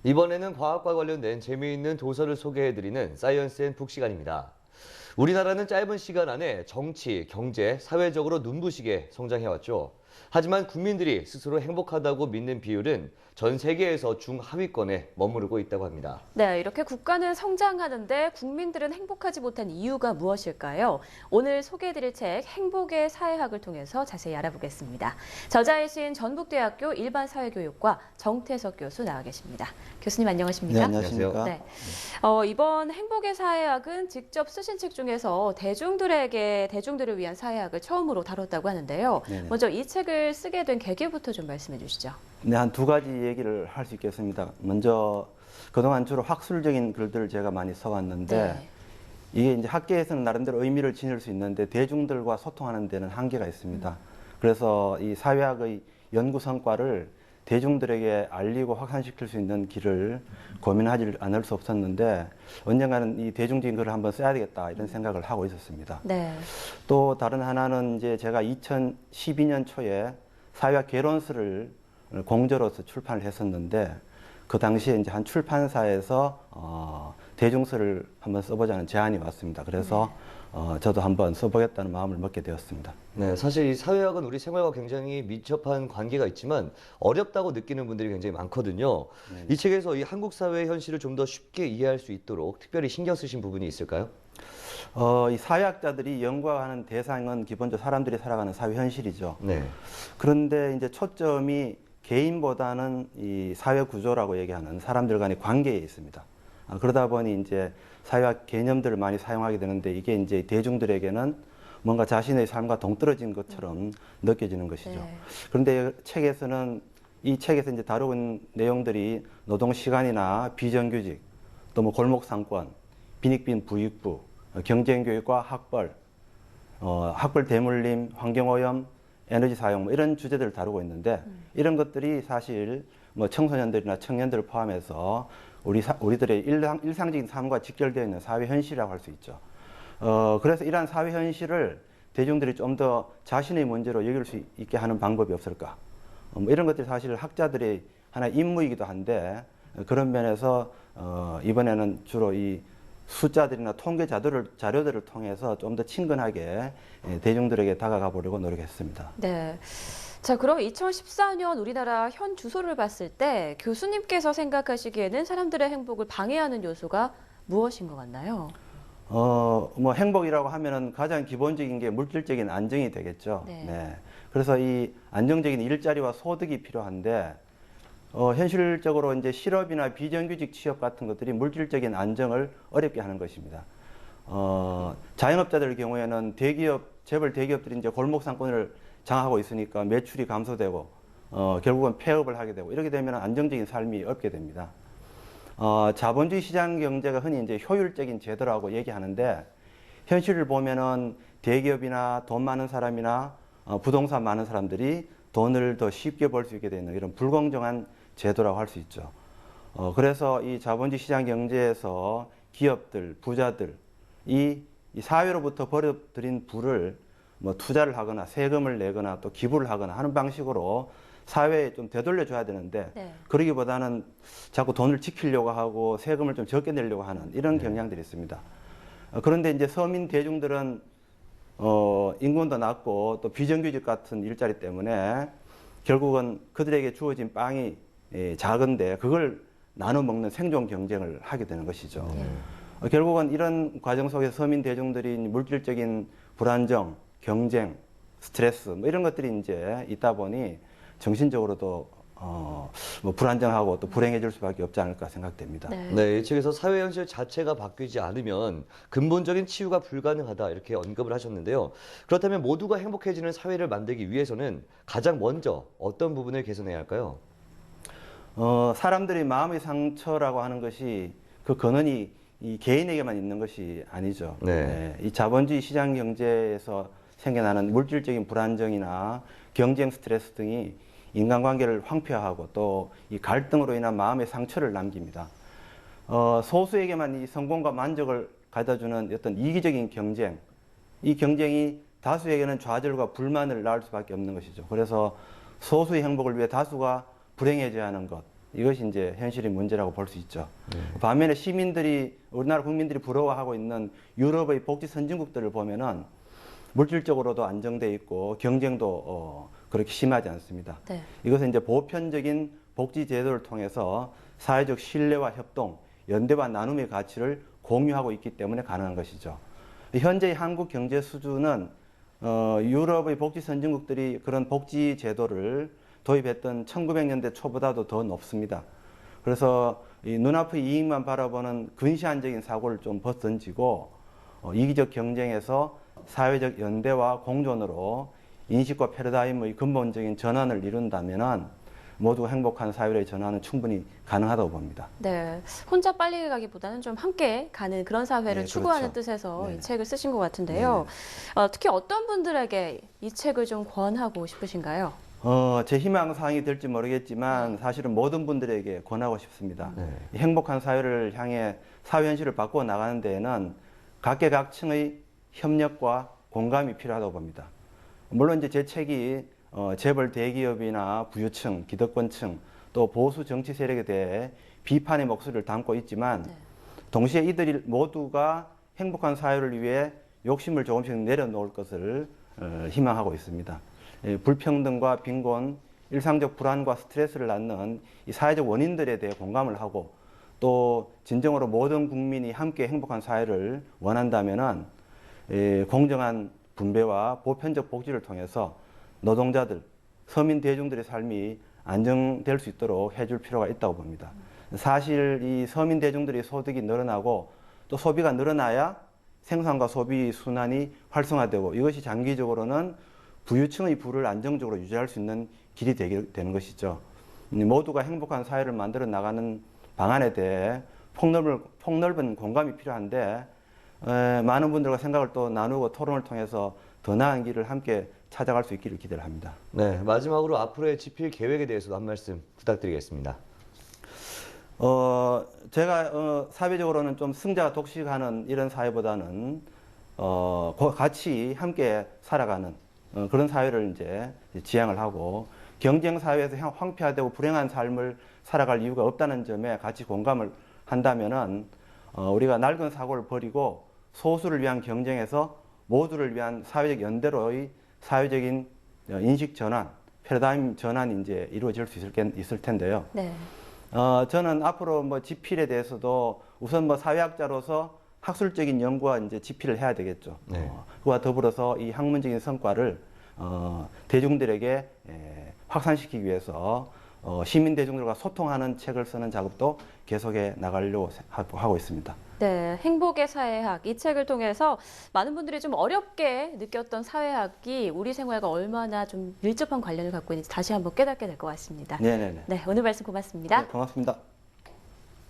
이번에는 과학과 관련된 재미있는 도서를 소개해드리는 사이언스 앤 북 시간입니다. 우리나라는 짧은 시간 안에 정치, 경제, 사회적으로 눈부시게 성장해왔죠. 하지만 국민들이 스스로 행복하다고 믿는 비율은 전 세계에서 중하위권에 머무르고 있다고 합니다. 네, 이렇게 국가는 성장하는데 국민들은 행복하지 못한 이유가 무엇일까요? 오늘 소개해드릴 책 행복의 사회학을 통해서 자세히 알아보겠습니다. 저자이신 전북대학교 일반사회교육과 정태석 교수 나와 계십니다. 교수님 안녕하십니까? 네, 안녕하십니까? 네. 이번 행복의 사회학은 직접 쓰신 책 중에서 대중들을 위한 사회학을 처음으로 다뤘다고 하는데요. 네네. 먼저 이 책을 쓰게 된 계기부터 좀 말씀해 주시죠. 네, 한 두 가지 얘기를 할 수 있겠습니다. 먼저 그동안 주로 학술적인 글들을 제가 많이 써왔는데 네. 이게 이제 학계에서는 나름대로 의미를 지닐 수 있는데 대중들과 소통하는 데는 한계가 있습니다. 그래서 이 사회학의 연구 성과를 대중들에게 알리고 확산시킬 수 있는 길을 고민하지 않을 수 없었는데 언젠가는 이 대중적인 글을 한번 써야 되겠다 이런 생각을 하고 있었습니다. 네. 또 다른 하나는 이제 제가 2012년 초에 사회학 개론서를 공저로서 출판을 했었는데 그 당시에 이제 한 출판사에서 대중서를 한번 써보자는 제안이 왔습니다. 그래서 저도 한번 써보겠다는 마음을 먹게 되었습니다. 네, 사실 이 사회학은 우리 생활과 굉장히 밀접한 관계가 있지만 어렵다고 느끼는 분들이 굉장히 많거든요. 이 책에서 이 한국 사회의 현실을 좀 더 쉽게 이해할 수 있도록 특별히 신경 쓰신 부분이 있을까요? 이 사회학자들이 연구하는 대상은 기본적으로 사람들이 살아가는 사회 현실이죠. 네. 그런데 이제 초점이 개인보다는 이 사회 구조라고 얘기하는 사람들 간의 관계에 있습니다. 그러다 보니 이제 사회학 개념들을 많이 사용하게 되는데 이게 이제 대중들에게는 뭔가 자신의 삶과 동떨어진 것처럼 느껴지는 것이죠. 네. 그런데 이 책에서 이제 다루고 있는 내용들이 노동 시간이나 비정규직, 또 뭐 골목 상권, 빈익빈 부익부, 경쟁 교육과 학벌, 학벌 대물림, 환경오염, 에너지 사용 뭐 이런 주제들을 다루고 있는데 이런 것들이 사실 뭐 청소년들이나 청년들을 포함해서 우리들의 일상적인 삶과 직결되어 있는 사회 현실이라고 할 수 있죠. 그래서 이러한 사회 현실을 대중들이 좀 더 자신의 문제로 여길 수 있게 하는 방법이 없을까? 뭐 이런 것들이 사실 학자들의 하나의 임무이기도 한데 그런 면에서 이번에는 주로 이 숫자들이나 통계 자료들을 통해서 좀 더 친근하게 대중들에게 다가가 보려고 노력했습니다. 네. 자, 그럼 2014년 우리나라 현 주소를 봤을 때 교수님께서 생각하시기에는 사람들의 행복을 방해하는 요소가 무엇인 것 같나요? 뭐 행복이라고 하면은 가장 기본적인 게 물질적인 안정이 되겠죠. 네. 그래서 이 안정적인 일자리와 소득이 필요한데 현실적으로 이제 실업이나 비정규직 취업 같은 것들이 물질적인 안정을 어렵게 하는 것입니다. 자영업자들 경우에는 재벌 대기업들이 이제 골목 상권을 장악하고 있으니까 매출이 감소되고, 결국은 폐업을 하게 되고, 이렇게 되면 안정적인 삶이 없게 됩니다. 자본주의 시장 경제가 흔히 이제 효율적인 제도라고 얘기하는데, 현실을 보면은 대기업이나 돈 많은 사람이나 부동산 많은 사람들이 돈을 더 쉽게 벌 수 있게 되는 이런 불공정한 제도라고 할 수 있죠. 그래서 이 자본주의 시장 경제에서 기업들, 부자들, 이 사회로부터 벌어들인 부를 뭐 투자를 하거나 세금을 내거나 또 기부를 하거나 하는 방식으로 사회에 좀 되돌려줘야 되는데 네. 그러기보다는 자꾸 돈을 지키려고 하고 세금을 좀 적게 내려고 하는 이런 경향들이 있습니다. 그런데 이제 서민 대중들은 인건도 낮고 또 비정규직 같은 일자리 때문에 결국은 그들에게 주어진 빵이 작은데 그걸 나눠 먹는 생존 경쟁을 하게 되는 것이죠. 결국은 이런 과정 속에서 서민 대중들이 물질적인 불안정, 경쟁, 스트레스 뭐 이런 것들이 이제 있다 보니 정신적으로도 뭐 불안정하고 또 불행해질 수밖에 없지 않을까 생각됩니다. 네, 이 책에서 사회 현실 자체가 바뀌지 않으면 근본적인 치유가 불가능하다 이렇게 언급을 하셨는데요. 그렇다면 모두가 행복해지는 사회를 만들기 위해서는 가장 먼저 어떤 부분을 개선해야 할까요? 사람들이 마음의 상처라고 하는 것이 그 근원이 이 개인에게만 있는 것이 아니죠. 이 자본주의 시장 경제에서 생겨나는 물질적인 불안정이나 경쟁 스트레스 등이 인간관계를 황폐화하고 또 이 갈등으로 인한 마음의 상처를 남깁니다. 소수에게만 이 성공과 만족을 가져주는 어떤 이기적인 경쟁, 이 경쟁이 다수에게는 좌절과 불만을 낳을 수밖에 없는 것이죠. 그래서 소수의 행복을 위해 다수가 불행해져야 하는 것, 이것이 이제 현실의 문제라고 볼 수 있죠. 반면에 우리나라 국민들이 부러워하고 있는 유럽의 복지 선진국들을 보면은 물질적으로도 안정돼 있고 경쟁도 그렇게 심하지 않습니다. 네. 이것은 이제 보편적인 복지 제도를 통해서 사회적 신뢰와 협동, 연대와 나눔의 가치를 공유하고 있기 때문에 가능한 것이죠. 현재의 한국 경제 수준은 유럽의 복지 선진국들이 그런 복지 제도를 도입했던 1900년대 초보다도 더 높습니다. 그래서 이 눈앞의 이익만 바라보는 근시안적인 사고를 좀 벗던지고 이기적 경쟁에서 사회적 연대와 공존으로 인식과 패러다임의 근본적인 전환을 이룬다면 모두가 행복한 사회의 전환은 충분히 가능하다고 봅니다. 네, 혼자 빨리 가기보다는 좀 함께 가는 그런 사회를 네, 추구하는 그렇죠. 뜻에서 네. 이 책을 쓰신 것 같은데요. 특히 어떤 분들에게 이 책을 좀 권하고 싶으신가요? 제 희망사항이 될지 모르겠지만 사실은 모든 분들에게 권하고 싶습니다. 네. 이 행복한 사회를 향해 사회 현실을 바꾸어 나가는 데에는 각계각층의 협력과 공감이 필요하다고 봅니다. 물론 이제 제 책이 재벌 대기업이나 부유층, 기득권층 또 보수 정치 세력에 대해 비판의 목소리를 담고 있지만 동시에 이들이 모두가 행복한 사회를 위해 욕심을 조금씩 내려놓을 것을 희망하고 있습니다. 불평등과 빈곤, 일상적 불안과 스트레스를 낳는 이 사회적 원인들에 대해 공감을 하고 또 진정으로 모든 국민이 함께 행복한 사회를 원한다면은 공정한 분배와 보편적 복지를 통해서 노동자들, 서민 대중들의 삶이 안정될 수 있도록 해줄 필요가 있다고 봅니다. 사실 이 서민 대중들의 소득이 늘어나고 또 소비가 늘어나야 생산과 소비 순환이 활성화되고 이것이 장기적으로는 부유층의 부를 안정적으로 유지할 수 있는 길이 되는 것이죠. 모두가 행복한 사회를 만들어 나가는 방안에 대해 폭넓은 공감이 필요한데 많은 분들과 생각을 또 나누고 토론을 통해서 더 나은 길을 함께 찾아갈 수 있기를 기대를 합니다. 네, 마지막으로 앞으로의 집필 계획에 대해서도 한 말씀 부탁드리겠습니다. 제가 사회적으로는 좀 승자가 독식하는 이런 사회보다는 같이 함께 살아가는 그런 사회를 이제 지향을 하고 경쟁 사회에서 황폐화되고 불행한 삶을 살아갈 이유가 없다는 점에 같이 공감을 한다면은 우리가 낡은 사고를 버리고 소수를 위한 경쟁에서 모두를 위한 사회적 연대로의 사회적인 인식 전환, 패러다임 전환이 이제 이루어질 수 있을 텐데요. 네. 저는 앞으로 뭐 집필에 대해서도 우선 뭐 사회학자로서 학술적인 연구와 이제 집필을 해야 되겠죠. 네. 그와 더불어서 이 학문적인 성과를 대중들에게 확산시키기 위해서 시민 대중들과 소통하는 책을 쓰는 작업도 계속해 나가려고 하고 있습니다. 네, 행복의 사회학 이 책을 통해서 많은 분들이 좀 어렵게 느꼈던 사회학이 우리 생활과 얼마나 좀 밀접한 관련을 갖고 있는지 다시 한번 깨닫게 될 것 같습니다. 네네네. 네, 오늘 말씀 고맙습니다. 네, 고맙습니다.